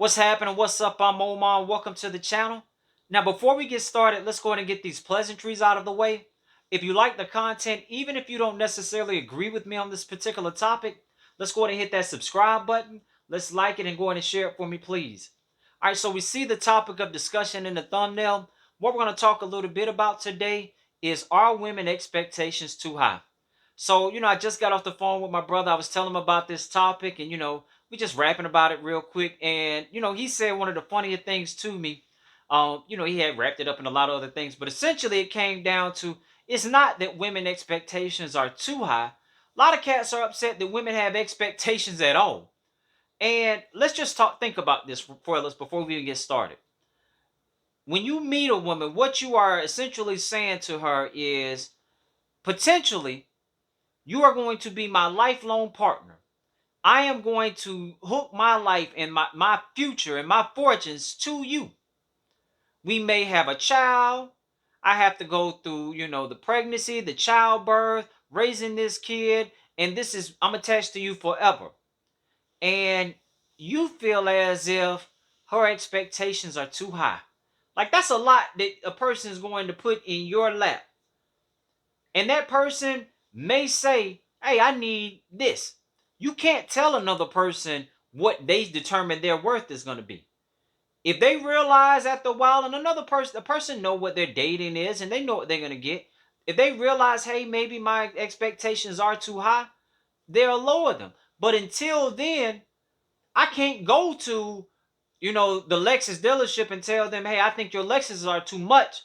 What's happening? What's up? I'm Omar. Welcome to the channel. Now, before we get started, let's go ahead and get these pleasantries out of the way. If you like the content, even if you don't necessarily agree with me on this particular topic, let's go ahead and hit that subscribe button. Let's like it and go ahead and share it for me, please. All right, so we see the topic of discussion in the thumbnail. What we're going to talk a little bit about today is, are women expectations too high? So, I just got off the phone with my brother. I was telling him about this topic, and we just rapping about it real quick. And he said one of the funnier things to me. He had wrapped it up in a lot of other things, but essentially it came down to, it's not that women expectations are too high. A lot of cats are upset that women have expectations at all. And let's just think about this for us before we even get started. When you meet a woman, what you are essentially saying to her is, potentially, you are going to be my lifelong partner. I am going to hook my life and my future and my fortunes to you. We may have a child. I have to go through, the pregnancy, the childbirth, raising this kid, and I'm attached to you forever. And you feel as if her expectations are too high. Like, that's a lot that a person is going to put in your lap. And that person may say, hey, I need this. You can't tell another person what they determine their worth is going to be. If they realize after a while, and the person know what their dating is and they know what they're going to get. If they realize, hey, maybe my expectations are too high, they'll lower them. But until then, I can't go to, the Lexus dealership and tell them, hey, I think your Lexuses are too much.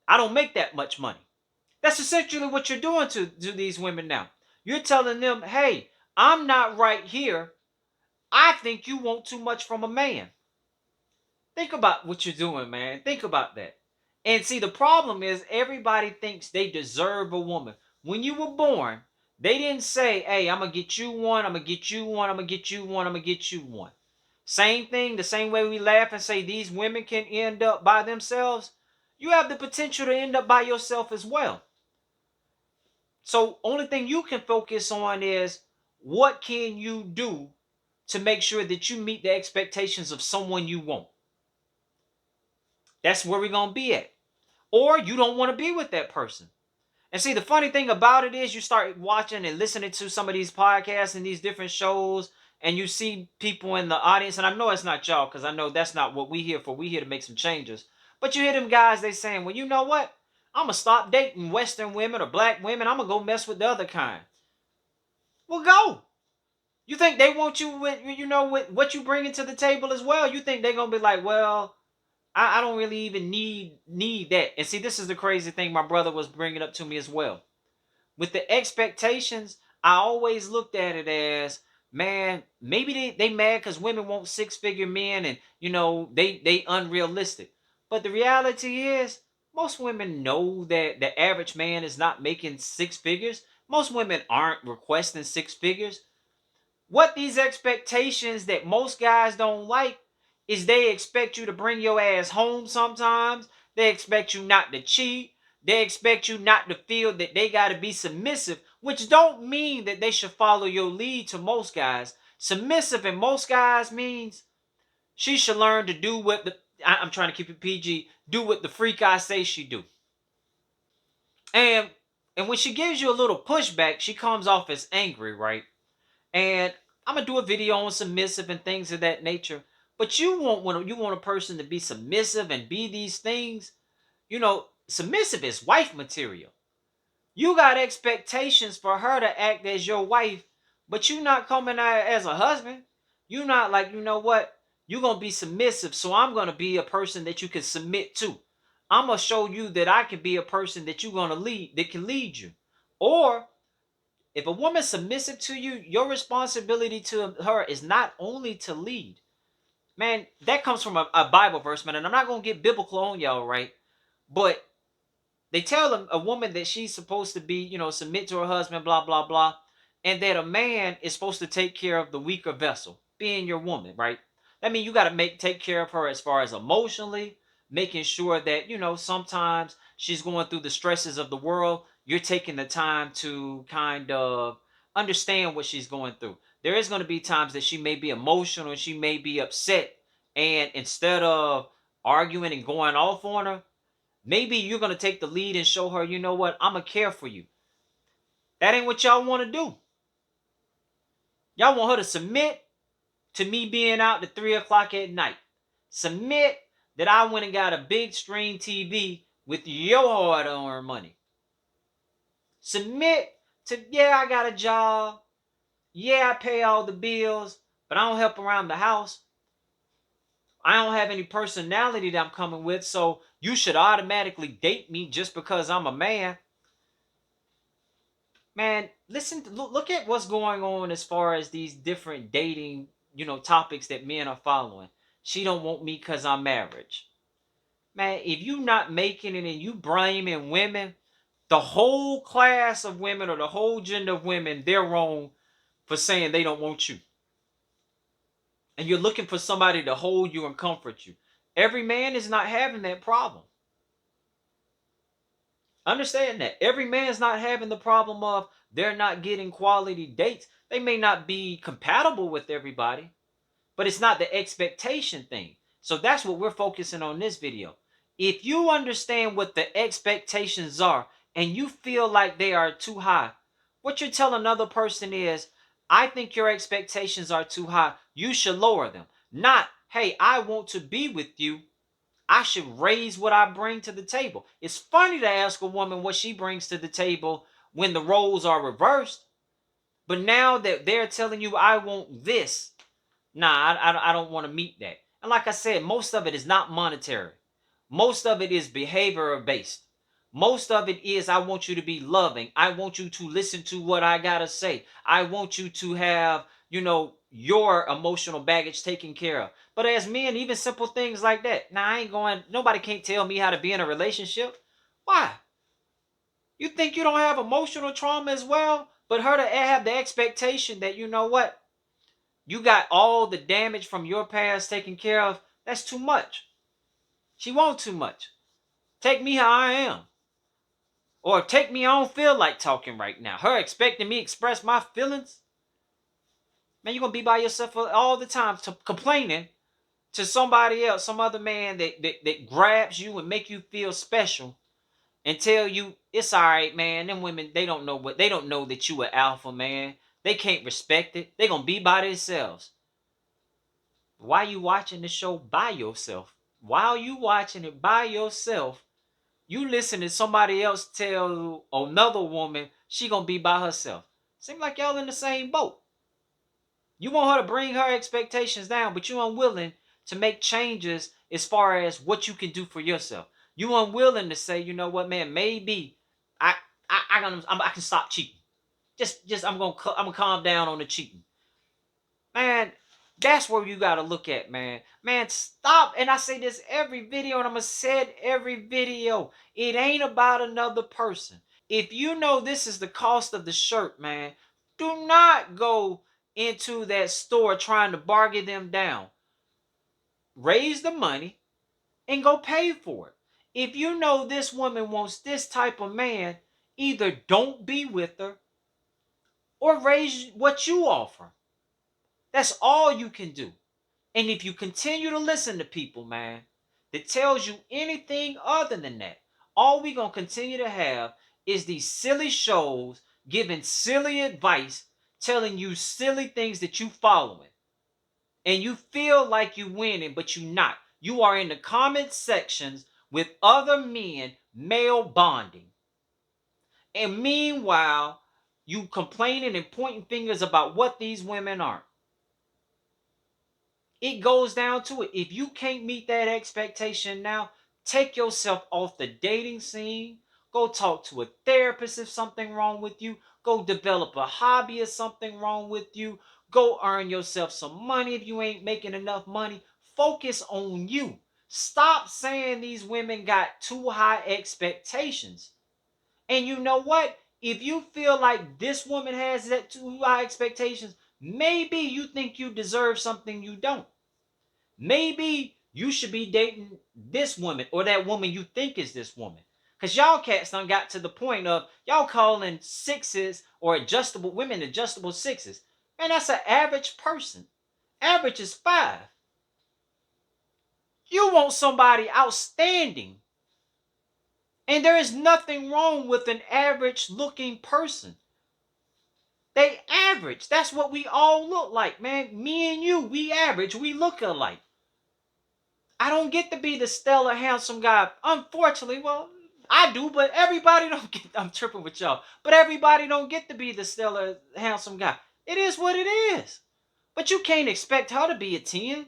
I don't make that much money. That's essentially what you're doing to these women now. You're telling them, hey, I'm not right here. I think you want too much from a man. Think about what you're doing, man. Think about that. And see, the problem is everybody thinks they deserve a woman. When you were born, they didn't say, hey, I'm going to get you one, I'm going to get you one, I'm going to get you one, I'm going to get you one. Same thing, the same way we laugh and say these women can end up by themselves, you have the potential to end up by yourself as well. So only thing you can focus on is, what can you do to make sure that you meet the expectations of someone you want. That's where we're going to be at. Or you don't want to be with that person. And see, the funny thing about it is, you start watching and listening to some of these podcasts and these different shows, and you see people in the audience, and I know it's not y'all, because I know that's not what we here for. We here to make some changes. But you hear them guys, they saying, well, you know what? I'm going to stop dating Western women or black women. I'm going to go mess with the other kind. Well, go. You think they want you with, with what you bringing to the table as well? You think they're going to be like, well, I don't really even need that. And see, this is the crazy thing my brother was bringing up to me as well. With the expectations, I always looked at it as, man, maybe they mad because women want six-figure men and, they unrealistic. But the reality is, most women know that the average man is not making six figures. Most women aren't requesting six figures. What these expectations that most guys don't like is, they expect you to bring your ass home sometimes. They expect you not to cheat. They expect you not to feel that they got to be submissive, which don't mean that they should follow your lead to most guys. Submissive in most guys means she should learn to do what I'm trying to keep it PG, do what the freak I say she do. And when she gives you a little pushback, she comes off as angry, right? And I'm gonna do a video on submissive and things of that nature. But you want a person to be submissive and be these things. Submissive is wife material. You got expectations for her to act as your wife, but you not coming out as a husband. You not like, you know what? You're gonna be submissive, so I'm gonna be a person that you can submit to. I'm gonna show you that I can be a person that you're gonna lead, that can lead you. Or if a woman's submissive to you, your responsibility to her is not only to lead. Man, that comes from a Bible verse, man, and I'm not going to get biblical on y'all, right? But they tell a woman that she's supposed to be, submit to her husband, blah, blah, blah, and that a man is supposed to take care of the weaker vessel, being your woman, right? That means you got to take care of her as far as emotionally, making sure that, sometimes she's going through the stresses of the world. You're taking the time to kind of understand what she's going through. There is going to be times that she may be emotional and she may be upset And instead of arguing and going off on her, maybe you're going to take the lead and show her, you know what, I'm going to care for you. That ain't what y'all want to do. Y'all want her to submit to me being out to 3 o'clock at night. Submit that I went and got a big screen TV with your hard-earned money. Submit to, yeah, I got a job. Yeah, I pay all the bills, but I don't help around the house. I don't have any personality that I'm coming with, so you should automatically date me just because I'm a man. Man, listen, look at what's going on as far as these different dating, topics that men are following. She don't want me because I'm average. Man, if you not making it and you blaming women, the whole class of women or the whole gender of women, they're wrong for saying they don't want you. And you're looking for somebody to hold you and comfort you. Every man is not having that problem. Understand that. Every man's not having the problem of they're not getting quality dates. They may not be compatible with everybody, but it's not the expectation thing. So that's what we're focusing on this video. If you understand what the expectations are and you feel like they are too high, what you're telling another person is, I think your expectations are too high. You should lower them. Not, hey, I want to be with you. I should raise what I bring to the table. It's funny to ask a woman what she brings to the table when the roles are reversed. But now that they're telling you, I want this, nah, I don't want to meet that. And like I said, most of it is not monetary. Most of it is behavioral based. Most of it is, I want you to be loving. I want you to listen to what I got to say. I want you to have, your emotional baggage taken care of. But as men, even simple things like that. Now, nobody can't tell me how to be in a relationship. Why? You think you don't have emotional trauma as well? But her to have the expectation that, you know what? You got all the damage from your past taken care of. That's too much. She wants too much. Take me how I am. Or take me, I don't feel like talking right now. Her expecting me to express my feelings. Man, you're going to be by yourself all the time complaining to somebody else, some other man that grabs you and make you feel special and tell you, it's all right, man. Them women, they don't know that you an alpha, man. They can't respect it. They going to be by themselves. Why you watching the show by yourself? While you watching it by yourself, you listen to somebody else tell another woman she gonna be by herself. Seems like y'all in the same boat. You want her to bring her expectations down, but you're unwilling to make changes as far as what you can do for yourself. You unwilling to say, you know what, man, maybe I can stop cheating. Just I'm gonna calm down on the cheating. Man, that's where you got to look at, man. Man, stop. And I say this every video, and I'm going to say it every video. It ain't about another person. If you know this is the cost of the shirt, man, do not go into that store trying to bargain them down. Raise the money and go pay for it. If you know this woman wants this type of man, either don't be with her or raise what you offer. That's all you can do. And if you continue to listen to people, man, that tells you anything other than that, all we going to continue to have is these silly shows giving silly advice, telling you silly things that you following. And you feel like you winning, but you not. You are in the comment sections with other men male bonding. And meanwhile, you complaining and pointing fingers about what these women are. It goes down to it. If you can't meet that expectation now, take yourself off the dating scene. Go talk to a therapist if something wrong with you. Go develop a hobby if something wrong with you. Go earn yourself some money if you ain't making enough money. Focus on you. Stop saying these women got too high expectations. And you know what? If you feel like this woman has that too high expectations, maybe you think you deserve something you don't. Maybe you should be dating this woman or that woman you think is this woman. Because y'all cats done got to the point of y'all calling sixes or adjustable women adjustable sixes. Man, that's an average person. Average is 5. You want somebody outstanding. And there is nothing wrong with an average looking person. They average. That's what we all look like, man. Me and you, we average. We look alike. I don't get to be the stellar, handsome guy. Unfortunately, well, I do, but everybody don't get. I'm tripping with y'all, but everybody don't get to be the stellar, handsome guy. It is what it is. But you can't expect her to be a 10.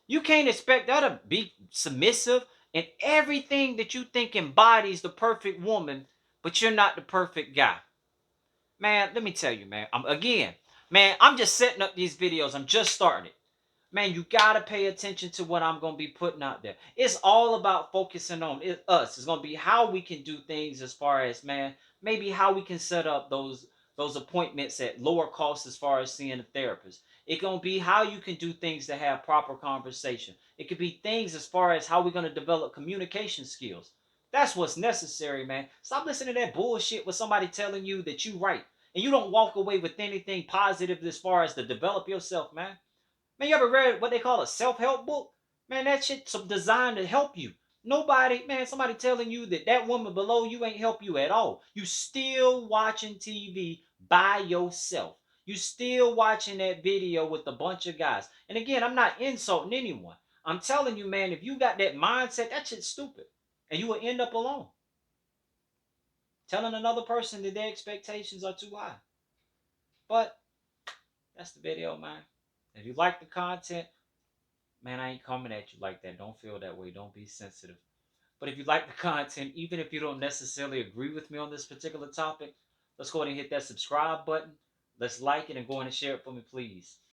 You can't expect her to be submissive and everything that you think embodies the perfect woman, but you're not the perfect guy. Man, let me tell you, man. I'm just setting up these videos. I'm just starting it. Man, you gotta pay attention to what I'm gonna be putting out there. It's all about focusing on us. It's gonna be how we can do things as far as, man, maybe how we can set up those appointments at lower cost as far as seeing a therapist. It's gonna be how you can do things to have proper conversation. It could be things as far as how we're gonna develop communication skills. That's what's necessary, man. Stop listening to that bullshit with somebody telling you that you right and you don't walk away with anything positive as far as to develop yourself, man. Man, you ever read what they call a self-help book? Man, that shit's designed to help you. Nobody, man, somebody telling you that that woman below you ain't help you at all. You still watching TV by yourself. You still watching that video with a bunch of guys. And again, I'm not insulting anyone. I'm telling you, man, if you got that mindset, that shit's stupid. And you will end up alone. Telling another person that their expectations are too high. But that's the video, man. If you like the content, man, I ain't coming at you like that. Don't feel that way. Don't be sensitive. But if you like the content, even if you don't necessarily agree with me on this particular topic, let's go ahead and hit that subscribe button. Let's like it and go ahead and share it for me, please.